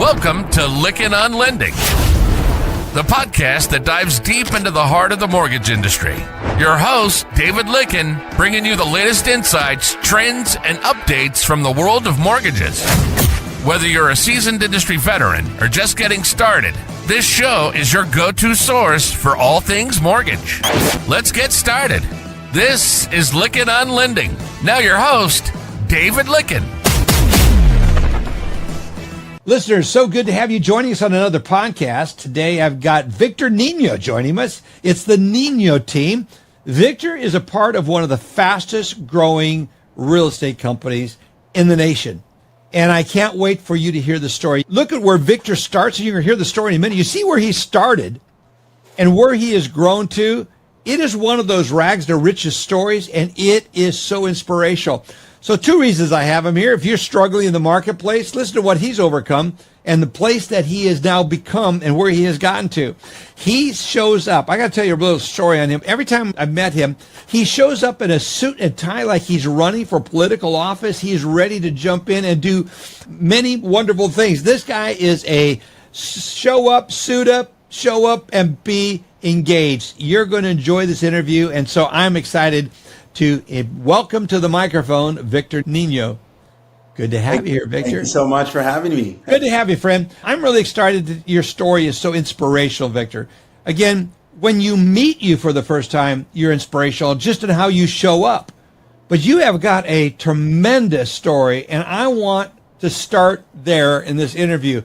Welcome to Lykken on Lending, the podcast that dives deep into the heart of the mortgage industry. Your host, David Lykken, bringing you the latest insights, trends, and updates from the world of mortgages. Whether you're a seasoned industry veteran or just getting started, this show is your go-to source for all things mortgage. Let's get started. This is Lykken on Lending. Now your host, David Lykken. Listeners, so good to have you joining us on another podcast. Today I've got Victor Nino joining us. It's the Nino team. Victor is a part of one of the fastest growing real estate companies in the nation. And I can't wait for you to hear the story. Look at where Victor starts, and you're going to hear the story in a minute. You see where he started and where he has grown to. It is one of those rags to riches stories, and it is so inspirational. So two reasons I have him here. If you're struggling in the marketplace, listen to what he's overcome and the place that he has now become and where he has gotten to. He shows up. I got to tell you a little story on him. Every time I met him, he shows up in a suit and tie like he's running for political office. He's ready to jump in and do many wonderful things. This guy is a show up, suit up, show up, and be engaged. You're going to enjoy this interview, and so I'm excited to welcome to the microphone, Victor Nino. Good to have you here, Victor. Thank you so much for having me. Good to have you, friend. I'm really excited that your story is so inspirational, Victor. Again, when you meet you for the first time, you're inspirational just in how you show up. But you have got a tremendous story, and I want to start there in this interview.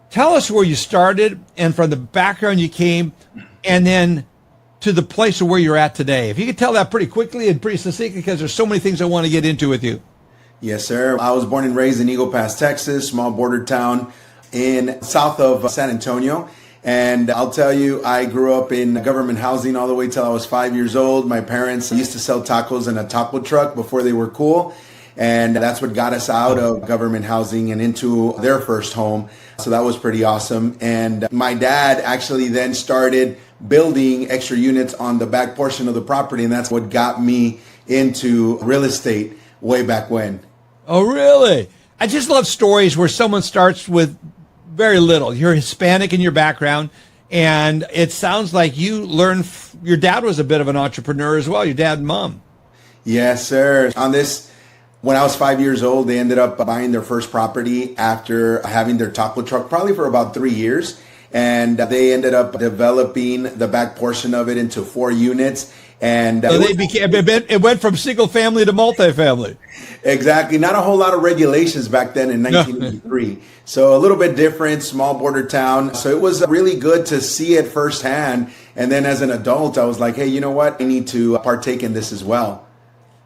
Tell us where you started and from the background you came, and then to the place of where you're at today. If you could tell that pretty quickly and pretty succinctly, because there's so many things I want to get into with you. Yes, sir. I was born and raised in Eagle Pass, Texas, small border town in south of San Antonio. And I'll tell you, I grew up in government housing all the way till I was 5 years old. My parents used to sell tacos in a taco truck before they were cool. And that's what got us out of government housing and into their first home. So that was pretty awesome. And my dad actually then started building extra units on the back portion of the property. And that's what got me into real estate way back when. Oh, really? I just love stories where someone starts with very little. You're Hispanic in your background, and it sounds like you learned, your dad was a bit of an entrepreneur as well, your dad and mom. Yes, sir. On this, when I was 5 years old, they ended up buying their first property after having their taco truck probably for about 3 years. And they ended up developing the back portion of it into 4 units. And so it went from single family to multifamily. Exactly. Not a whole lot of regulations back then in 1983. So a little bit different, small border town. So it was really good to see it firsthand. And then as an adult, I was like, hey, you know what? I need to partake in this as well.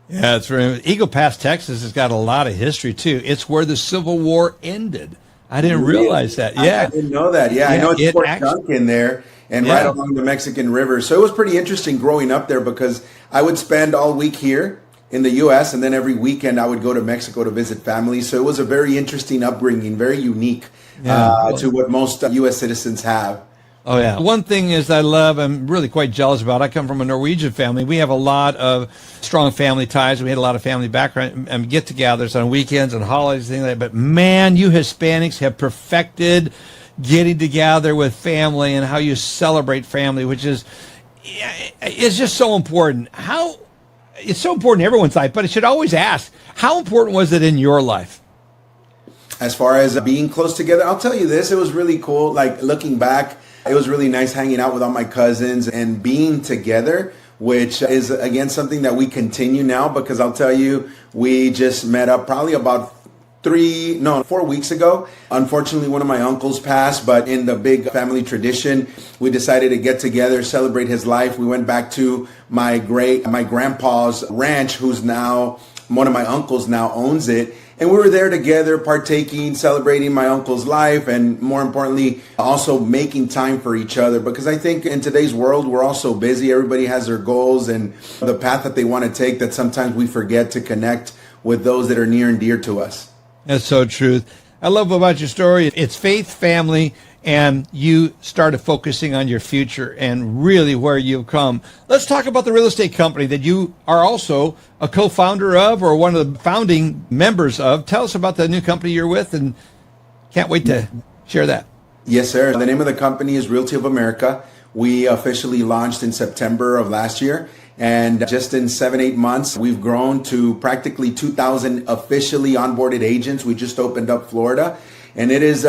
Yeah, it's right. Eagle Pass, Texas has got a lot of history too. It's where the Civil War ended. I didn't realize that. Yeah. I didn't know that. Yeah, I know it's Fort Dunk in there and right along the Mexican River. So it was pretty interesting growing up there because I would spend all week here in the U.S. and then every weekend I would go to Mexico to visit family. So it was a very interesting upbringing, very unique to what most U.S. citizens have. Oh, yeah. One thing is I love, I'm really quite jealous about, I come from a Norwegian family. We have a lot of strong family ties. We had a lot of family background and get-togethers on weekends and holidays, things like that. But, man, you Hispanics have perfected getting together with family and how you celebrate family, which is it's just so important. It's so important in everyone's life, but I should always ask, how important was it in your life? As far as being close together, I'll tell you this, it was really cool. Like, looking back, it was really nice hanging out with all my cousins and being together, which is, again, something that we continue now because I'll tell you, we just met up probably about 4 weeks ago. Unfortunately, one of my uncles passed, but in the big family tradition, we decided to get together, celebrate his life. We went back to my grandpa's ranch, who's now, one of my uncles now owns it. And we were there together, partaking, celebrating my uncle's life, and more importantly, also making time for each other. Because I think in today's world, we're all so busy. Everybody has their goals and the path that they want to take that sometimes we forget to connect with those that are near and dear to us. That's so true. I love about your story. It's faith, family, and you started focusing on your future and really where you've come. Let's talk about the real estate company that you are also a co-founder of or one of the founding members of. Tell us about the new company you're with, and can't wait to Share that. Yes, sir. The name of the company is Realty of America. We officially launched in September of last year. And just in 7-8 months, we've grown to practically 2,000 officially onboarded agents. We just opened up Florida. And it's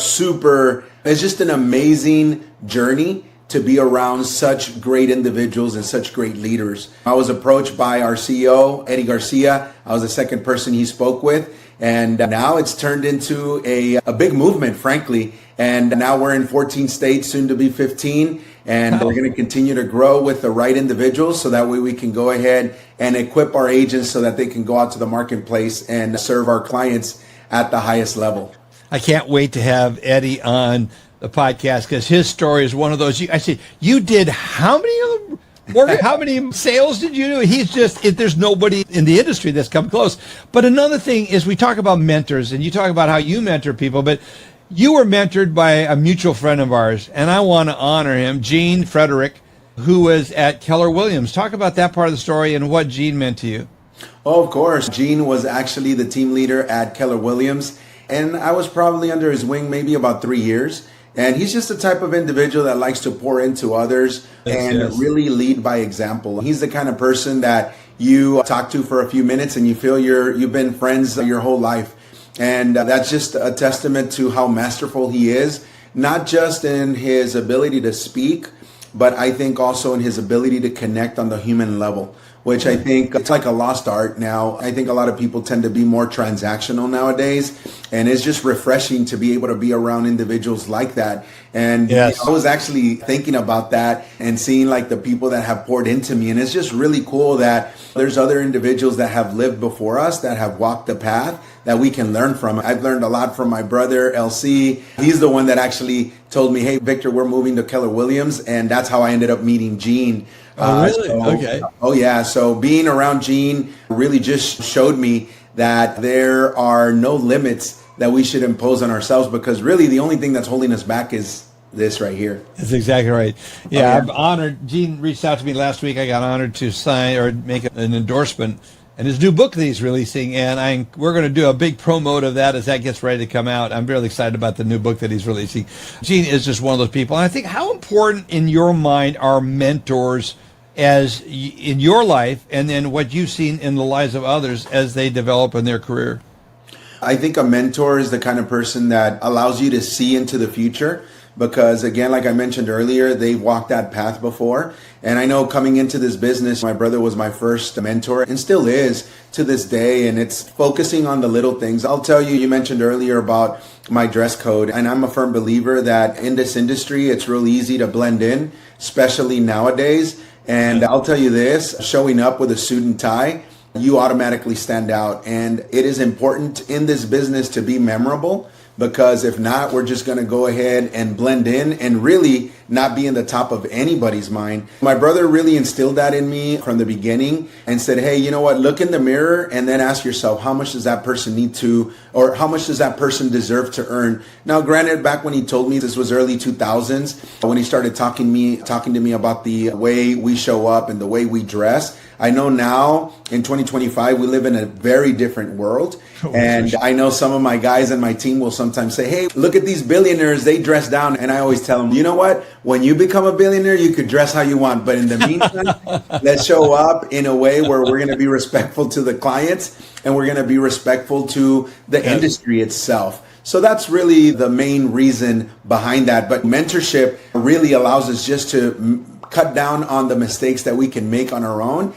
just an amazing journey to be around such great individuals and such great leaders. I was approached by our CEO, Eddie Garcia. I was the second person he spoke with. And now it's turned into a big movement, frankly. And now we're in 14 states, soon to be 15. And we're going to continue to grow with the right individuals so that way we can go ahead and equip our agents so that they can go out to the marketplace and serve our clients at the highest level. I can't wait to have Eddie on the podcast because his story is one of those. I say, you did how many Morgan, how many sales did you do? There's nobody in the industry that's come close. But another thing is we talk about mentors and you talk about how you mentor people, but you were mentored by a mutual friend of ours, and I want to honor him, Gene Frederick, who was at Keller Williams. Talk about that part of the story and what Gene meant to you. Oh, of course. Gene was actually the team leader at Keller Williams, and I was probably under his wing maybe about 3 years. And he's just the type of individual that likes to pour into others and really lead by example. He's the kind of person that you talk to for a few minutes and you feel you've been friends your whole life. And that's just a testament to how masterful he is, not just in his ability to speak, but I think also in his ability to connect on the human level, which I think it's like a lost art now. I think a lot of people tend to be more transactional nowadays, and it's just refreshing to be able to be around individuals like that. And yes. I was actually thinking about that and seeing like the people that have poured into me, and it's just really cool that there's other individuals that have lived before us, that have walked the path that we can learn from. I've learned a lot from my brother, LC. He's the one that actually told me, hey, Victor, we're moving to Keller Williams. And that's how I ended up meeting Gene. Oh, really? Okay. Oh, yeah. So being around Gene really just showed me that there are no limits that we should impose on ourselves, because really the only thing that's holding us back is this right here. That's exactly right. Yeah, I'm honored. Gene reached out to me last week. I got honored to sign or make an endorsement and his new book that he's releasing, and we're going to do a big promote of that as that gets ready to come out. I'm really excited about the new book that he's releasing. Gene is just one of those people, and I think how important in your mind are mentors as in your life, and then what you've seen in the lives of others as they develop in their career? I think a mentor is the kind of person that allows you to see into the future. Because again, like I mentioned earlier, they've walked that path before. And I know coming into this business, my brother was my first mentor and still is to this day. And it's focusing on the little things. I'll tell you, you mentioned earlier about my dress code. And I'm a firm believer that in this industry, it's real easy to blend in, especially nowadays. And I'll tell you this, showing up with a suit and tie, you automatically stand out. And it is important in this business to be memorable. Because if not, we're just going to go ahead and blend in and really not be in the top of anybody's mind. My brother really instilled that in me from the beginning and said, hey, you know what? Look in the mirror and then ask yourself, how much does that person need to, or how much does that person deserve to earn? Now, granted, back when he told me, this was early 2000s, when he started talking to me about the way we show up and the way we dress. I know now in 2025, we live in a very different world. And I know some of my guys and my team will sometimes say, hey, look at these billionaires, they dress down. And I always tell them, you know what? When you become a billionaire, you could dress how you want. But in the meantime, let's show up in a way where we're going to be respectful to the clients and we're going to be respectful to the industry itself. So that's really the main reason behind that. But mentorship really allows us just to cut down on the mistakes that we can make on our own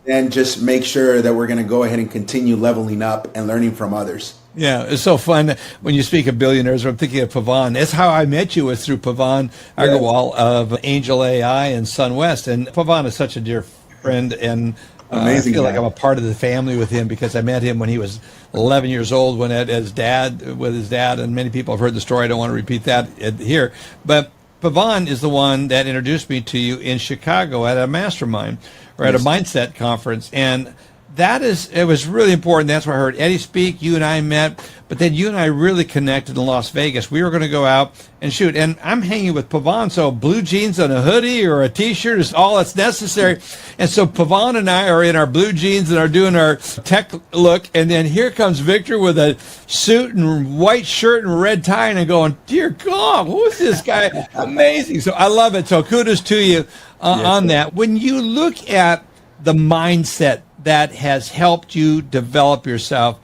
and just make sure that we're going to go ahead and continue leveling up and learning from others. Yeah, it's so fun when you speak of billionaires. I'm thinking of Pavan. That's how I met you, was through Pavan Agarwal of Angel AI and SunWest. And Pavan is such a dear friend, and amazing. I feel like I'm a part of the family with him because I met him when he was 11 years old with his dad, and many people have heard the story. I don't want to repeat that here, but Pavan is the one that introduced me to you in Chicago at a mastermind or at a mindset conference. And it was really important. That's where I heard Eddie speak. You and I met, but then you and I really connected in Las Vegas. We were going to go out and shoot, and I'm hanging with Pavan, so blue jeans and a hoodie or a t-shirt is all that's necessary. And so Pavan and I are in our blue jeans and are doing our tech look, and then here comes Victor with a suit and white shirt and red tie, and I'm going, dear God, who's this guy? Amazing. So I love it. So kudos to you on that. When you look at the mindset that has helped you develop yourself,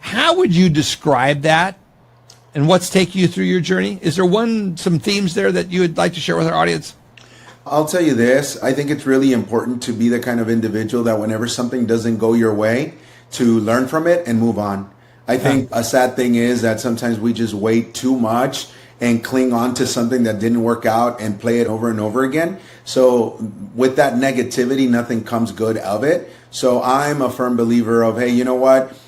how would you describe that, and what's taking you through your journey? Is there some themes there that you would like to share with our audience? I'll tell you this. I think it's really important to be the kind of individual that whenever something doesn't go your way, to learn from it and move on. I think a sad thing is that sometimes we just wait too much and cling on to something that didn't work out and play it over and over again. So with that negativity, nothing comes good of it. So I'm a firm believer of, hey, you know what?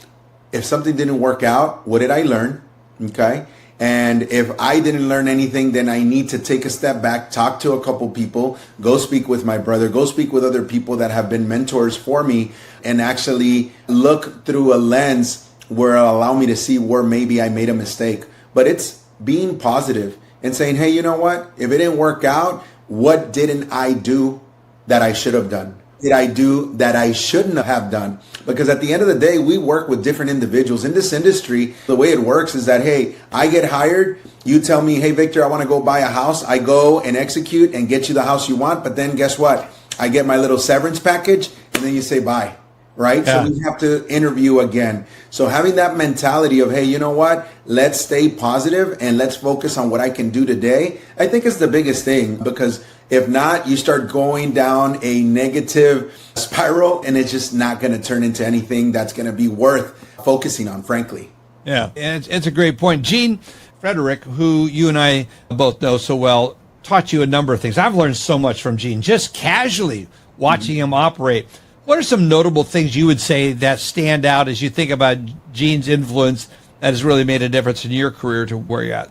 If something didn't work out, what did I learn? Okay. And if I didn't learn anything, then I need to take a step back, talk to a couple people, go speak with my brother, go speak with other people that have been mentors for me, and actually look through a lens where it'll allow me to see where maybe I made a mistake. But it's being positive and saying, hey, you know what? If it didn't work out, what didn't I do that I should have done? Did I do that I shouldn't have done? Because at the end of the day, we work with different individuals in this industry. The way it works is that, hey, I get hired. You tell me, hey, Victor, I want to go buy a house. I go and execute and get you the house you want. But then guess what? I get my little severance package and then you say bye. Right? Yeah. So we have to interview again. So having that mentality of, hey, you know what? Let's stay positive and let's focus on what I can do today, I think is the biggest thing. Because if not, you start going down a negative spiral and it's just not going to turn into anything that's going to be worth focusing on, frankly. Yeah, and it's a great point. Gene Frederick, who you and I both know so well, taught you a number of things. I've learned so much from Gene, just casually watching him operate. What are some notable things you would say that stand out as you think about Gene's influence that has really made a difference in your career to where you're at?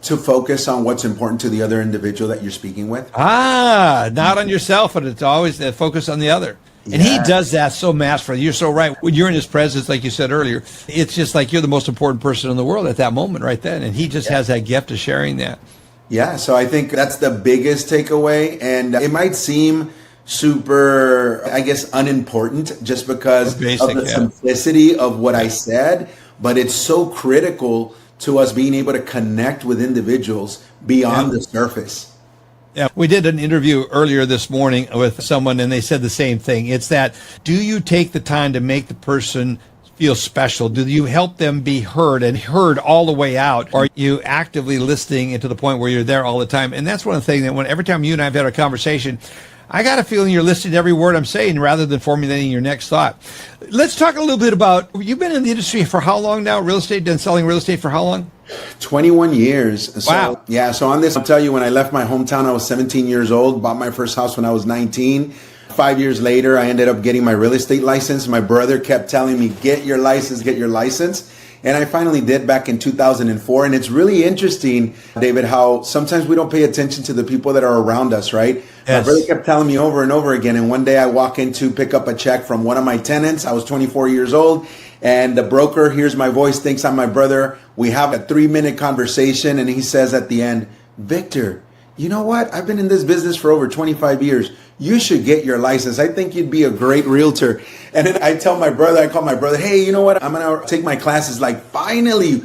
To focus on what's important to the other individual that you're speaking with. Not on yourself, but it's always the focus on the other. And he does that so masterfully. You're so right. When you're in his presence, like you said earlier, it's just like you're the most important person in the world at that moment right then. And he just has that gift of sharing that. Yeah, so I think that's the biggest takeaway. And it might seem super, I guess, unimportant just because of the simplicity of what I said, but it's so critical to us being able to connect with individuals beyond the surface. Yeah, we did an interview earlier this morning with someone and they said the same thing. It's that, do you take the time to make the person feel special? Do you help them be heard and heard all the way out? Or are you actively listening and to the point where you're there all the time? And that's one of the things that every time you and I have had a conversation, I got a feeling you're listening to every word I'm saying rather than formulating your next thought. Let's talk a little bit about, you've been in the industry for how long now? Real estate, done selling real estate for how long? 21 years. Wow. So, yeah. So on this, I'll tell you, when I left my hometown, I was 17 years old, bought my first house when I was 19. 5 years later, I ended up getting my real estate license. My brother kept telling me, get your license, get your license. And I finally did back in 2004. And it's really interesting, David, how sometimes we don't pay attention to the people that are around us, right? Yes. My brother kept telling me over and over again. And one day I walk in to pick up a check from one of my tenants. I was 24 years old. And the broker hears my voice, thinks I'm my brother. We have a 3-minute conversation. And he says at the end, Victor, you know what? I've been in this business for over 25 years. You should get your license. I think you'd be a great realtor. And then I call my brother, hey, you know what? I'm going to take my classes. Like, finally,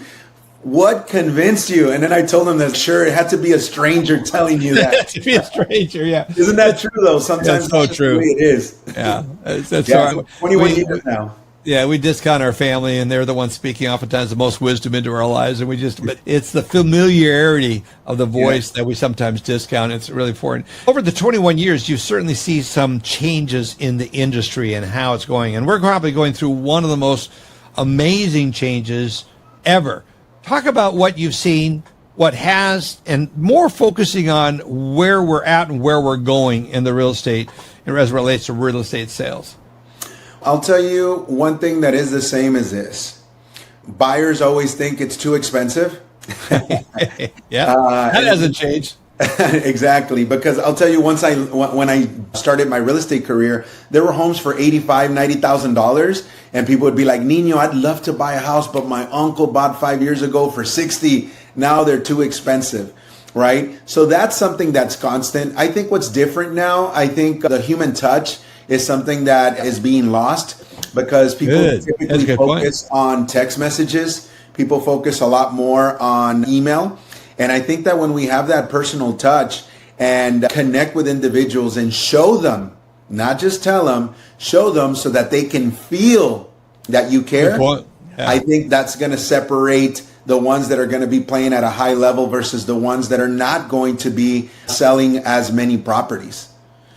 what convinced you? And then I told him that, sure, it had to be a stranger telling you that. It had to be a stranger, yeah. Isn't that true, though? Sometimes that's so true. The way it is. Yeah. That's right. So 21 years now. Yeah, we discount our family, and they're the ones speaking oftentimes the most wisdom into our lives. And but it's the familiarity of the voice that we sometimes discount. It's really important. Over the 21 years, you certainly see some changes in the industry and how it's going. And we're probably going through one of the most amazing changes ever. Talk about what you've seen, what has, and more focusing on where we're at and where we're going in the real estate as it relates to real estate sales. I'll tell you one thing that is the same as this. Buyers always think it's too expensive. That hasn't changed. Exactly, because I'll tell you, when I started my real estate career, there were homes for $85,000, $90,000, and people would be like, Nino, I'd love to buy a house, but my uncle bought 5 years ago for 60. Now they're too expensive, right? So that's something that's constant. I think what's different now, I think the human touch is something that is being lost because people typically focus on text messages. People focus a lot more on email. And I think that when we have that personal touch and connect with individuals and show them, not just tell them, show them so that they can feel that you care, I think that's going to separate the ones that are going to be playing at a high level versus the ones that are not going to be selling as many properties.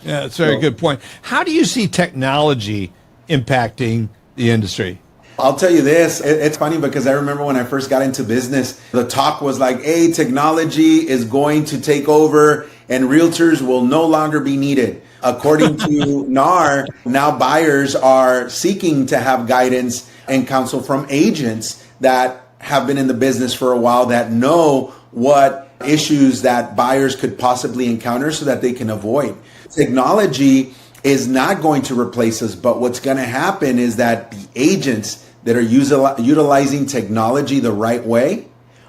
Yeah, that's a very good point. How do you see technology impacting the industry? I'll tell you this, it's funny because I remember when I first got into business, the talk was like, hey, technology is going to take over and realtors will no longer be needed. According to NAR, now buyers are seeking to have guidance and counsel from agents that have been in the business for a while that know what issues that buyers could possibly encounter so that they can avoid. Technology is not going to replace us, but what's going to happen is that the agents that are utilizing technology the right way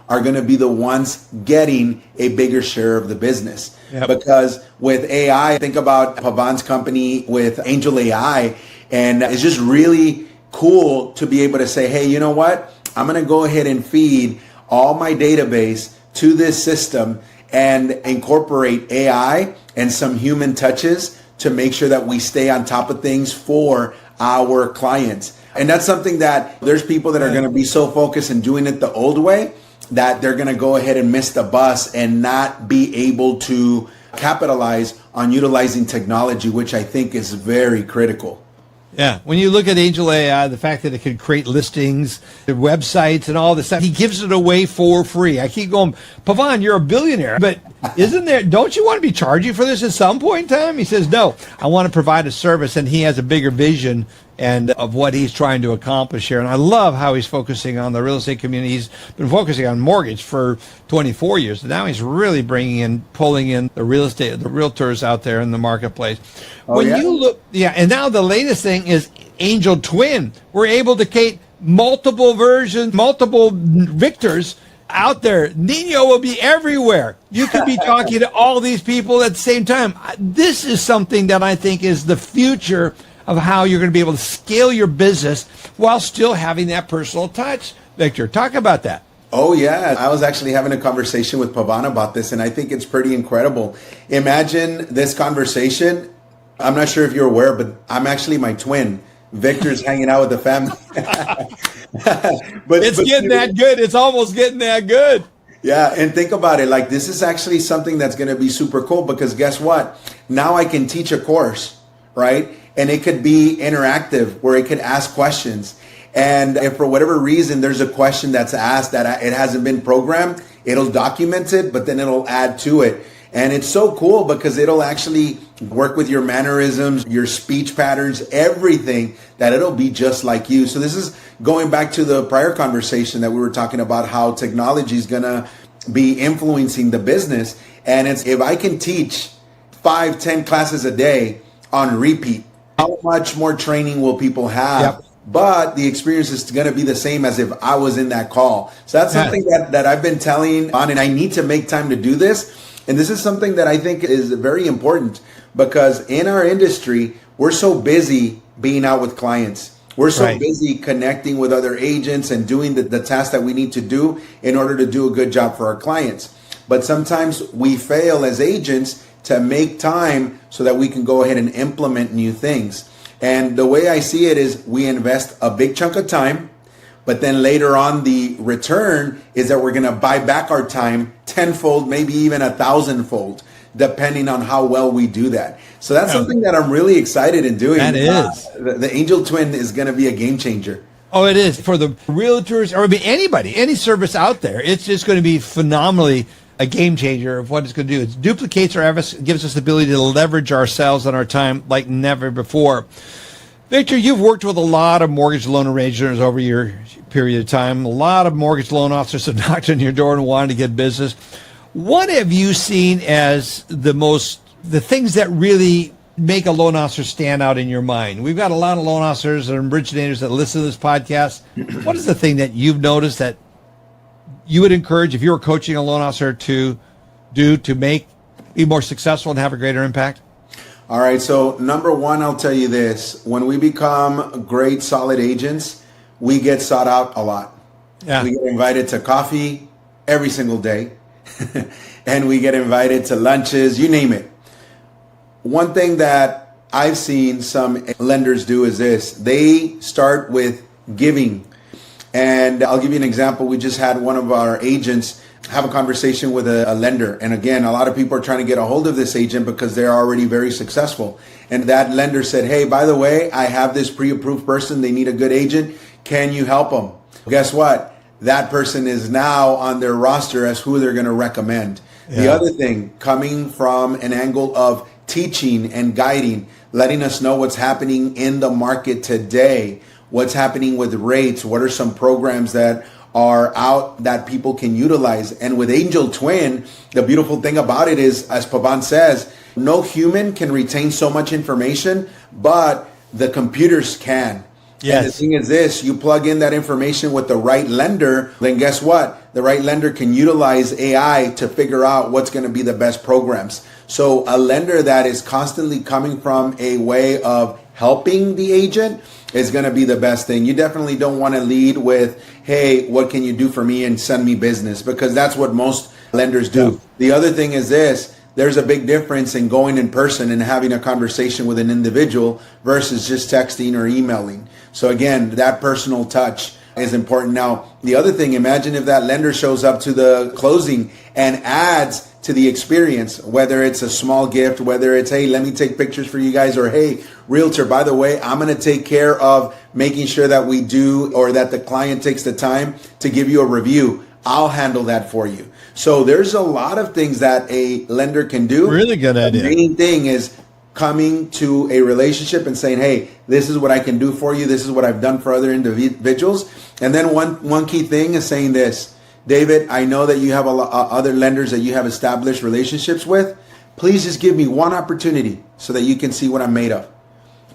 are going to be the ones getting a bigger share of the business. Yep. Because with AI, think about Pavan's company with Angel AI, and it's just really cool to be able to say, hey, you know what? I'm going to go ahead and feed all my database to this system and incorporate AI and some human touches to make sure that we stay on top of things for our clients. And that's something that there's people that are going to be so focused in doing it the old way that they're going to go ahead and miss the bus and not be able to capitalize on utilizing technology, which I think is very critical. Yeah, when you look at Angel AI, the fact that it can create listings, the websites, and all this stuff, he gives it away for free. I keep going, Pavan, you're a billionaire, but don't you want to be charging for this at some point in time? He says, no, I want to provide a service, and he has a bigger vision and of what he's trying to accomplish here. And I love how he's focusing on the real estate community. He's been focusing on mortgage for 24 years. And now he's really pulling in the real estate, the realtors out there in the marketplace. You look, and now the latest thing is Angel Twin. We're able to create multiple versions, multiple Victors out there. Nino will be everywhere. You could be talking to all these people at the same time. This is something that I think is the future of how you're going to be able to scale your business while still having that personal touch. Victor, talk about that. Oh, yeah. I was actually having a conversation with Pavan about this, and I think it's pretty incredible. Imagine this conversation. I'm not sure if you're aware, but I'm actually my twin. Victor's hanging out with the family. but it's getting that good. It's almost getting that good. Yeah, and think about it. Like, this is actually something that's going to be super cool because guess what? Now I can teach a course, right? And it could be interactive where it could ask questions. And if for whatever reason there's a question that's asked that it hasn't been programmed, it'll document it, but then it'll add to it. And it's so cool because it'll actually work with your mannerisms, your speech patterns, everything, that it'll be just like you. So this is going back to the prior conversation that we were talking about how technology is going to be influencing the business. And it's, if I can teach 5-10 classes a day on repeat, how much more training will people have? Yep. But the experience is going to be the same as if I was in that call. So that's something that I've been telling on, and I need to make time to do this. And this is something that I think is very important because in our industry, we're so busy being out with clients. We're so busy connecting with other agents and doing the tasks that we need to do in order to do a good job for our clients. But sometimes we fail as agents to make time so that we can go ahead and implement new things. And the way I see it is we invest a big chunk of time, but then later on the return is that we're going to buy back our time tenfold, maybe even 1,000-fold, depending on how well we do that. So that's something that I'm really excited in doing. That is. The Angel Twin is going to be a game changer. Oh, it is. For the realtors, or anybody, any service out there, it's just going to be phenomenally a game changer of what it's going to do. It duplicates our efforts, gives us the ability to leverage ourselves and our time like never before. Victor, you've worked with a lot of mortgage loan arrangers over your period of time. A lot of mortgage loan officers have knocked on your door and wanted to get business. What have you seen as the things that really make a loan officer stand out in your mind? We've got a lot of loan officers and originators that listen to this podcast. What is the thing that you've noticed that you would encourage if you were coaching a loan officer to do to be more successful and have a greater impact? All right. So number one, I'll tell you this. When we become great, solid agents, we get sought out a lot. Yeah. We get invited to coffee every single day. And we get invited to lunches, you name it. One thing that I've seen some lenders do is this. They start with giving. And I'll give you an example. We just had one of our agents have a conversation with a lender. And again, a lot of people are trying to get a hold of this agent because they're already very successful. And that lender said, hey, by the way, I have this pre-approved person. They need a good agent. Can you help them? Guess what? That person is now on their roster as who they're going to recommend. Yeah. The other thing, coming from an angle of teaching and guiding, letting us know what's happening in the market today, what's happening with rates, what are some programs that are out that people can utilize. And with Angel Twin, the beautiful thing about it is, as Pavan says, no human can retain so much information, but the computers can. Yes. And the thing is this, you plug in that information with the right lender, then guess what? The right lender can utilize AI to figure out what's going to be the best programs. So a lender that is constantly coming from a way of helping the agent is going to be the best thing. You definitely don't want to lead with, hey, what can you do for me and send me business? Because that's what most lenders do. Yeah. The other thing is this. There's a big difference in going in person and having a conversation with an individual versus just texting or emailing. So again, that personal touch is important. Now, the other thing, imagine if that lender shows up to the closing and adds to the experience, whether it's a small gift, whether it's, hey, let me take pictures for you guys, or hey, realtor, by the way, I'm going to take care of making sure that we do, or that the client takes the time to give you a review. I'll handle that for you. So there's a lot of things that a lender can do. Really good idea. The main thing is coming to a relationship and saying, hey, this is what I can do for you. This is what I've done for other individuals. And then one key thing is saying this, David, I know that you have other lenders that you have established relationships with. Please just give me one opportunity so that you can see what I'm made of.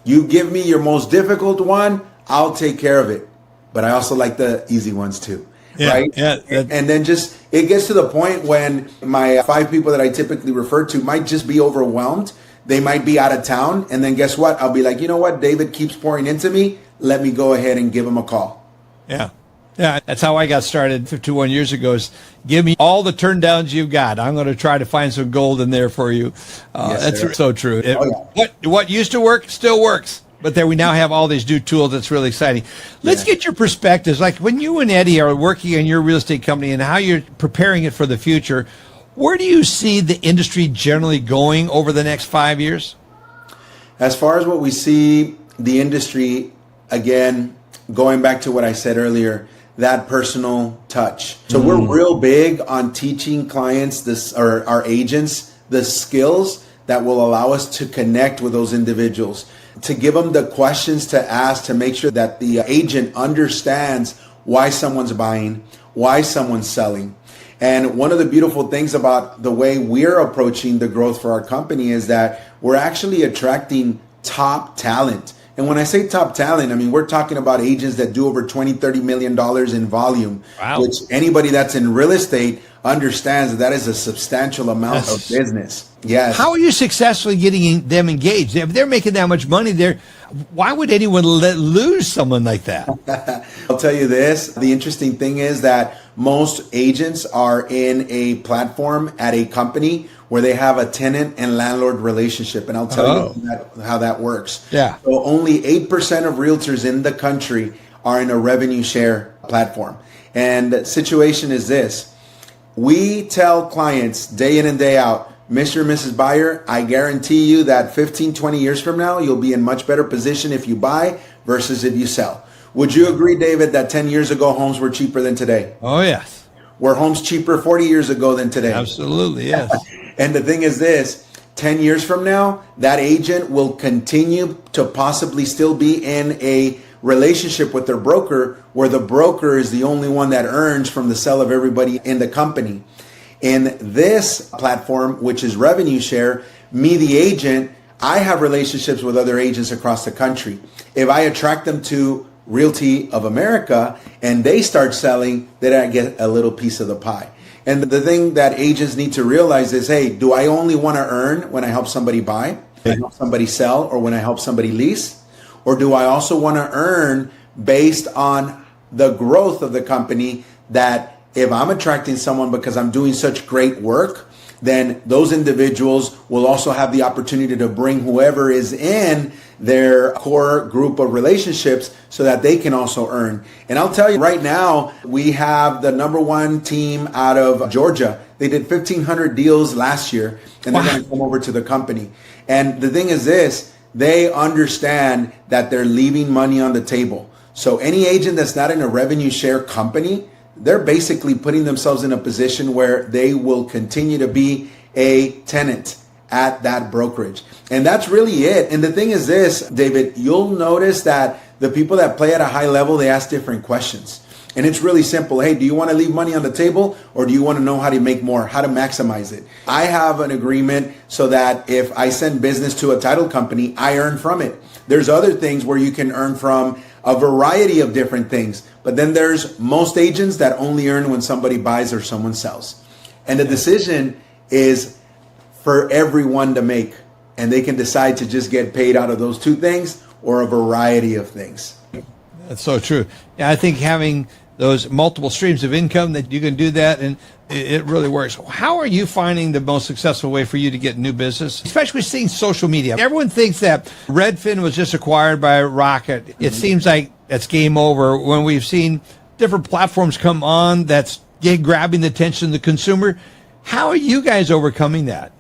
You give me your most difficult one, I'll take care of it. But I also like the easy ones too. Yeah, right? Yeah, and then just, it gets to the point when my 5 people that I typically refer to might just be overwhelmed. They might be out of town. And then guess what? I'll be like, you know what? David keeps pouring into me. Let me go ahead and give him a call. Yeah. Yeah, that's how I got started 51 years ago, is give me all the turn downs you've got. I'm going to try to find some gold in there for you. That's so true. What used to work still works. But there we now have all these new tools. That's really exciting. Let's get your perspectives. Like when you and Eddie are working in your real estate company and how you're preparing it for the future, where do you see the industry generally going over the next 5 years? As far as what we see the industry, again, going back to what I said earlier, that personal touch. So we're real big on teaching clients this, or our agents, the skills that will allow us to connect with those individuals, to give them the questions to ask, to make sure that the agent understands why someone's buying, why someone's selling. And one of the beautiful things about the way we're approaching the growth for our company is that we're actually attracting top talent. And when I say top talent, I mean, we're talking about agents that do over $20-30 million in volume, which anybody that's in real estate understands that is a substantial amount of business. Yes. How are you successfully getting them engaged? If they're making that much money, why would anyone let lose someone like that? I'll tell you this. The interesting thing is that most agents are in a platform at a company where they have a tenant and landlord relationship. And I'll tell you how that works. Yeah. So only 8% of realtors in the country are in a revenue share platform. And the situation is this. We tell clients day in and day out, Mr. and Mrs. Buyer, I guarantee you that 15, 20 years from now, you'll be in much better position if you buy versus if you sell. Would you agree, David, that 10 years ago, homes were cheaper than today? Oh, yes. Were homes cheaper 40 years ago than today? Absolutely, yes. And the thing is this, 10 years from now, that agent will continue to possibly still be in a relationship with their broker, where the broker is the only one that earns from the sale of everybody in the company. In this platform, which is revenue share, me, the agent, I have relationships with other agents across the country. If I attract them to Realty of America and they start selling, then I get a little piece of the pie. And the thing that agents need to realize is, hey, do I only want to earn when I help somebody buy, when I help somebody sell, or when I help somebody lease? Or do I also want to earn based on the growth of the company, that if I'm attracting someone because I'm doing such great work, then those individuals will also have the opportunity to bring whoever is in their core group of relationships so that they can also earn. And I'll tell you right now, we have the number one team out of Georgia. They did 1,500 deals last year, and they're going to come over to the company. And the thing is this, they understand that they're leaving money on the table. So any agent that's not in a revenue share company, they're basically putting themselves in a position where they will continue to be a tenant at that brokerage. And that's really it. And the thing is this, David, you'll notice that the people that play at a high level, they ask different questions. And it's really simple. Hey, do you want to leave money on the table, or do you want to know how to make more, how to maximize it? I have an agreement so that if I send business to a title company, I earn from it. There's other things where you can earn from a variety of different things. But then there's most agents that only earn when somebody buys or someone sells. And the decision is for everyone to make. And they can decide to just get paid out of those two things or a variety of things. That's so true. Yeah, I think having those multiple streams of income that you can do that, and it really works. How are you finding the most successful way for you to get new business, especially seeing social media? Everyone thinks that Redfin was just acquired by Rocket. It seems like that's game over when we've seen different platforms come on that's grabbing the attention of the consumer. How are you guys overcoming that?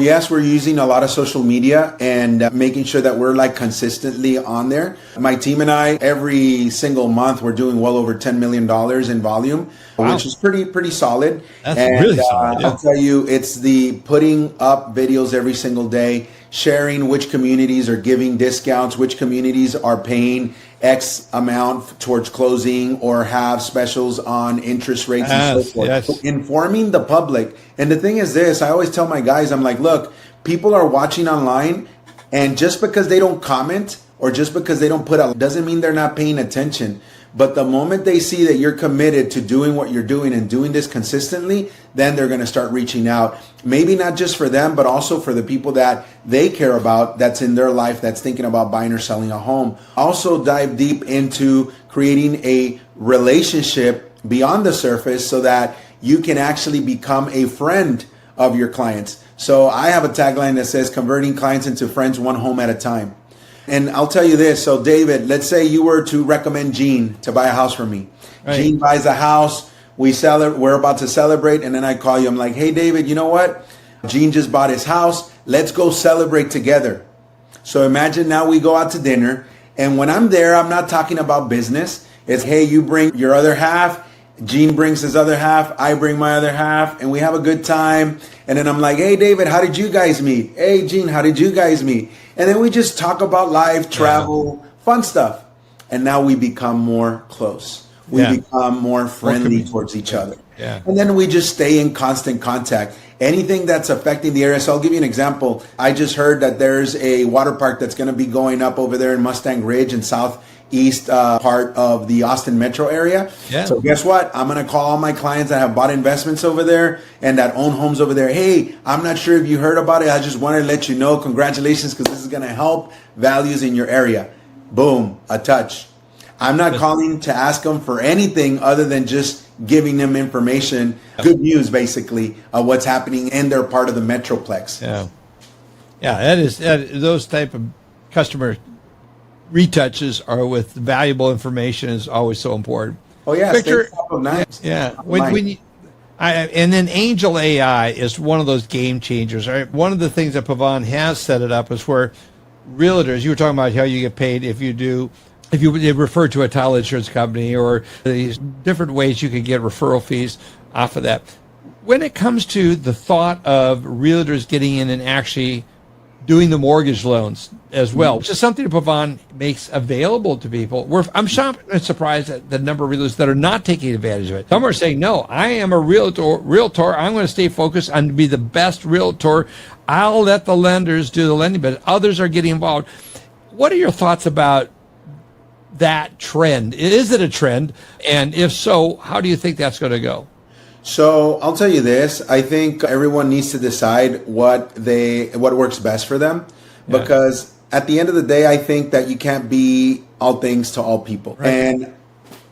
Yes, we're using a lot of social media and making sure that we're like consistently on there. My team and I, every single month, we're doing well over $10 million in volume, which is pretty solid. That's really solid. Yeah. I'll tell you, it's the putting up videos every single day, sharing which communities are giving discounts, which communities are paying X amount towards closing or have specials on interest rates and so forth. Yes. Informing the public. And the thing is this, I always tell my guys, I'm like, look, people are watching online, and just because they don't comment or just because they don't put out doesn't mean they're not paying attention. But the moment they see that you're committed to doing what you're doing and doing this consistently, then they're going to start reaching out. Maybe not just for them, but also for the people that they care about, that's in their life, that's thinking about buying or selling a home. Also dive deep into creating a relationship beyond the surface so that you can actually become a friend of your clients. So I have a tagline that says converting clients into friends one home at a time. And I'll tell you this. So David, let's say you were to recommend Gene to buy a house for me. Right. Gene buys a house. We sell it. We're about to celebrate. And then I call you. I'm like, hey, David, you know what? Gene just bought his house. Let's go celebrate together. So imagine now we go out to dinner. And when I'm there, I'm not talking about business. It's, hey, you bring your other half. Gene brings his other half. I bring my other half. And we have a good time. And then I'm like, hey, David, how did you guys meet? Hey, Gene, how did you guys meet? And then we just talk about life, travel, fun stuff. And now we become more close. We become more friendly towards each other. Yeah. And then we just stay in constant contact. Anything that's affecting the area. So I'll give you an example. I just heard that there's a water park that's going to be going up over there in Mustang Ridge in southeast part of the Austin metro area. Yeah. So guess what? I'm going to call all my clients that have bought investments over there and that own homes over there. Hey, I'm not sure if you heard about it. I just wanted to let you know. Congratulations, because this is going to help values in your area. Boom, a touch. I'm not calling to ask them for anything other than just giving them information, good news, basically, of what's happening in their part of the Metroplex. Yeah, those type of customer retouches are with valuable information is always so important. Oh, yeah. Victor, and then Angel AI is one of those game changers. Right? One of the things that Pavan has set it up is where realtors, you were talking about how you get paid if you refer to a title insurance company, or these different ways you can get referral fees off of that. When it comes to the thought of realtors getting in and actually doing the mortgage loans as well, which is something that Pavon makes available to people. I'm shocked and surprised at the number of realtors that are not taking advantage of it. Some are saying, no, I am a realtor. I'm going to stay focused on be the best realtor. I'll let the lenders do the lending, but others are getting involved. What are your thoughts about that trend? Is it a trend? And if so, how do you think that's going to go? So I'll tell you this. I think everyone needs to decide what works best for them, because at the end of the day, I think that you can't be all things to all people. Right. And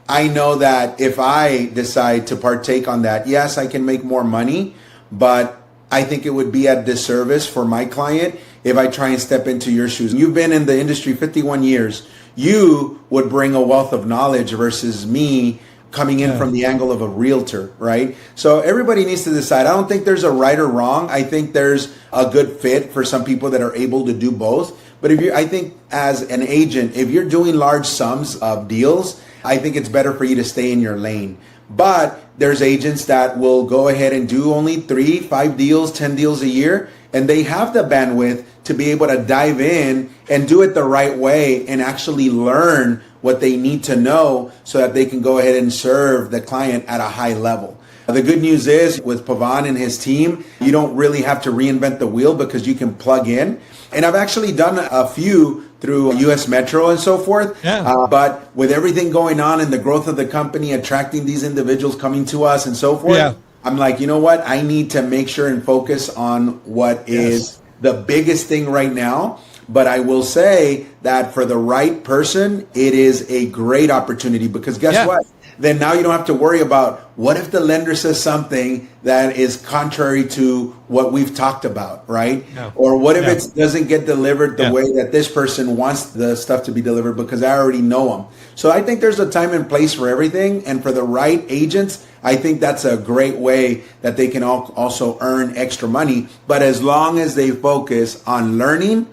I know that if I decide to partake on that, yes, I can make more money, but I think it would be a disservice for my client if I try and step into your shoes. You've been in the industry 51 years. You would bring a wealth of knowledge versus me coming in from the angle of a realtor, right? So everybody needs to decide. I don't think there's a right or wrong. I think there's a good fit for some people that are able to do both. But I think as an agent, if you're doing large sums of deals, I think it's better for you to stay in your lane. But there's agents that will go ahead and do only 3, 5 deals, 10 deals a year, and they have the bandwidth to be able to dive in and do it the right way and actually learn what they need to know so that they can go ahead and serve the client at a high level. The good news is with Pavon and his team, you don't really have to reinvent the wheel because you can plug in. And I've actually done a few through US Metro and so forth. But with everything going on and the growth of the company, attracting these individuals coming to us and so forth, I'm like, you know what? I need to make sure and focus on what is the biggest thing right now. But I will say that for the right person, it is a great opportunity because guess what? Then now you don't have to worry about what if the lender says something that is contrary to what we've talked about, right? Or what if it doesn't get delivered the way that this person wants the stuff to be delivered because I already know them. So I think there's a time and place for everything. And for the right agents, I think that's a great way that they can also earn extra money. But as long as they focus on learning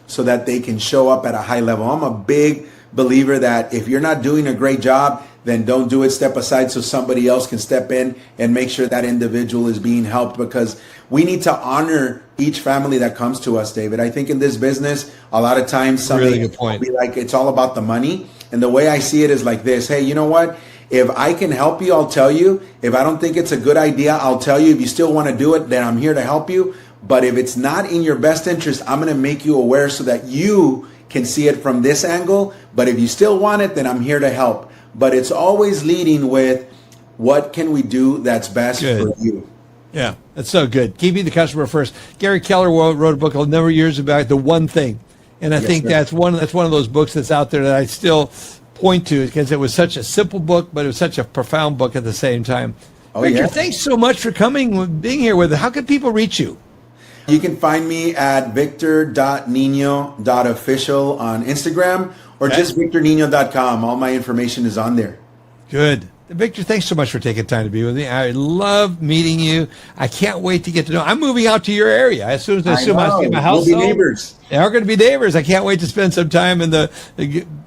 so that they can show up at a high level. I'm a big believer that if you're not doing a great job, then don't do it. Step aside so somebody else can step in and make sure that individual is being helped, because we need to honor each family that comes to us, David. I think in this business, a lot of times somebody will be like, it's all about the money. And the way I see it is like this. Hey, you know what? If I can help you, I'll tell you. If I don't think it's a good idea, I'll tell you. If you still want to do it, then I'm here to help you. But if it's not in your best interest, I'm going to make you aware so that you can see it from this angle. But if you still want it, then I'm here to help. But it's always leading with what can we do that's best for you. Yeah, that's so good. Keeping the customer first. Gary Keller wrote a book a number of years about The One Thing. And I think that's one of those books that's out there that I still point to because it was such a simple book, but it was such a profound book at the same time. Victor, thanks so much for being here with us. How can people reach you? You can find me at victor.nino.official on Instagram or just victornino.com. All my information is on there. Good. Victor, thanks so much for taking time to be with me. I love meeting you. I can't wait to get to know. I'm moving out to your area. As soon as I get my house, we'll be neighbors. Yeah, we're going to be neighbors. I can't wait to spend some time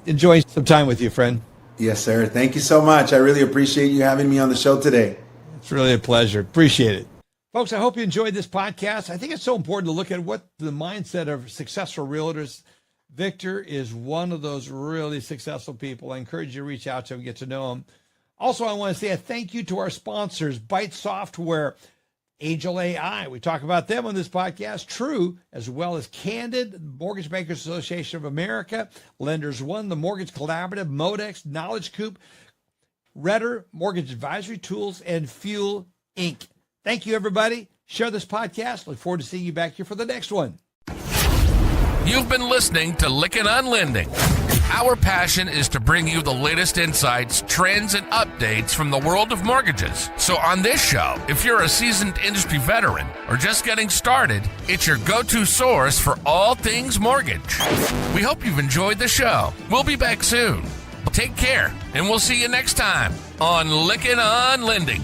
enjoy some time with you, friend. Yes, sir. Thank you so much. I really appreciate you having me on the show today. It's really a pleasure. Appreciate it. Folks, I hope you enjoyed this podcast. I think it's so important to look at what the mindset of successful realtors. Victor is one of those really successful people. I encourage you to reach out to him and get to know him. Also, I want to say a thank you to our sponsors, Byte Software, Angel AI. We talk about them on this podcast. True, as well as Candid, Mortgage Bankers Association of America, Lenders One, the Mortgage Collaborative, Modex, Knowledge Coop, Redder, Mortgage Advisory Tools, and Fuel Inc. Thank you, everybody. Share this podcast. Look forward to seeing you back here for the next one. You've been listening to Lykken on Lending. Our passion is to bring you the latest insights, trends, and updates from the world of mortgages. So on this show, if you're a seasoned industry veteran or just getting started, it's your go-to source for all things mortgage. We hope you've enjoyed the show. We'll be back soon. Take care, and we'll see you next time on Lykken on Lending.